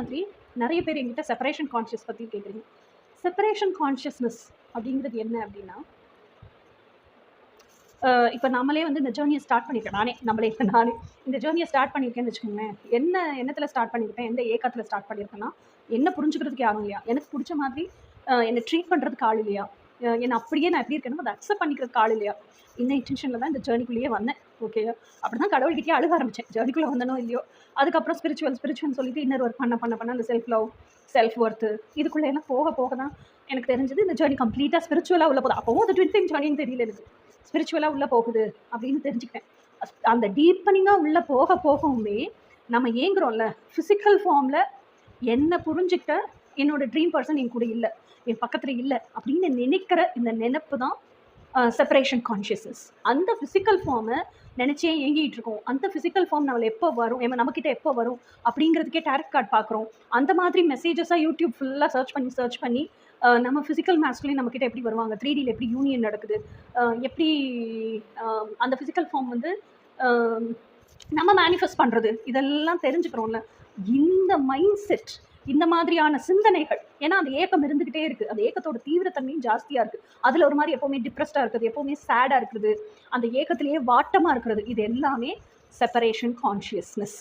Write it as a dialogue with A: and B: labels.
A: மாதிரி நிறைய பேர் என்கிட்ட செப்பரேஷன் கான்ஷியஸ் பற்றி கேட்குறீங்க. செப்பரேஷன் கான்ஷியஸ்னஸ் அப்படிங்கிறது என்ன அப்படின்னா, இப்போ நம்மளே வந்து இந்த ஜேர்னியை ஸ்டார்ட் பண்ணியிருக்கேன். நானே இந்த ஜேர்னியை ஸ்டார்ட் பண்ணியிருக்கேன்னு வச்சுக்கோங்களேன். எண்ணத்தில் ஸ்டார்ட் பண்ணியிருப்பேன், எந்த ஏக்கத்தில் ஸ்டார்ட் பண்ணியிருக்கேன்னா, என்ன புரிஞ்சுக்கிறதுக்கு யாரும் இல்லையா, எனக்கு பிடிச்ச மாதிரி என்னை ட்ரீட் பண்ணுறதுக்கு ஆள் இல்லையா, என்னை அப்படியே நான் எப்படி இருக்கணும் அதை அக்செப்ட் பண்ணிக்கிறதுக்கு ஆள் இல்லையா, இந்த இன்டென்ஷனில் தான் இந்த ஜேர்னிக்குள்ளேயே வந்தேன். ஓகே, அப்படி தான் கடவுள்கிட்டயே அழுக ஆரம்பித்தேன், ஜேர்னிக்குள்ளே வந்தனோ இல்லையோ. அதுக்கப்புறம் ஸ்பிரிச்சுவல் சொல்லிட்டு இன்னொரு ஒர்க் பண்ண அந்த செல்ஃப் லவ், செல்ஃப் ஒர்த்து, இதுக்குள்ளே எல்லாம் போக தான் எனக்கு தெரிஞ்சது இந்த ஜேர்னி கம்ப்ளீட்டாக ஸ்பிரிச்சுவலாக உள்ள போகுது. அப்போவும் அது ட்வின் ஃப்ளேம் ஜேர்னின்னு தெரியல, எனக்கு ஸ்பிரிச்சுவலாக உள்ளே போகுது அப்படின்னு தெரிஞ்சுக்கிட்டேன். அந்த டீப்பனிங்காக உள்ளே போகவுமே நம்ம ஏங்குறோம்ல, ஃபிசிக்கல் ஃபார்மில் என்னை புரிஞ்சுக்கிட்ட என்னோட ட்ரீம் பர்சன் என் கூட இல்லை, என் பக்கத்தில் இல்லை அப்படின்னு நினைக்கிற இந்த நினைப்பு தான் செப்பரேஷன் கான்ஷியஸ்னஸ். அந்த ஃபிசிக்கல் ஃபார்மை நினச்சே ஏங்கிட்டு இருக்கோம். அந்த ஃபிசிக்கல் ஃபார்ம் நம்மளை எப்போ வரும், நம்மக்கிட்ட எப்போ வரும் அப்படிங்கிறதுக்கே டேரக்ட் கார்டு பார்க்குறோம். அந்த மாதிரி மெசேஜஸாக யூடியூப் ஃபுல்லாக சர்ச் பண்ணி நம்ம ஃபிசிக்கல் மேஸ்குலேயும் நம்மக்கிட்ட எப்படி வருவாங்க, 3Dயில் எப்படி யூனியன் நடக்குது, எப்படி அந்த ஃபிசிக்கல் ஃபார்ம் வந்து நம்ம மேனிஃபெஸ்ட் பண்ணுறது, இதெல்லாம் தெரிஞ்சுக்கிறோம்ல. இந்த மைண்ட் செட், இந்த மாதிரியான சிந்தனைகள், ஏன்னா அந்த ஏக்கம் இருந்துக்கிட்டே இருக்குது, அந்த ஏக்கத்தோட தீவிரத்தன்மையும் ஜாஸ்தியாக இருக்குது. அதில் ஒரு மாதிரி எப்போவுமே டிப்ரெஸ்டாக இருக்குது, எப்போவுமே சேடாக இருக்குது, அந்த ஏக்கத்திலேயே வாட்டமாக இருக்கிறது, இது எல்லாமே செப்பரேஷன் கான்ஷியஸ்னஸ்.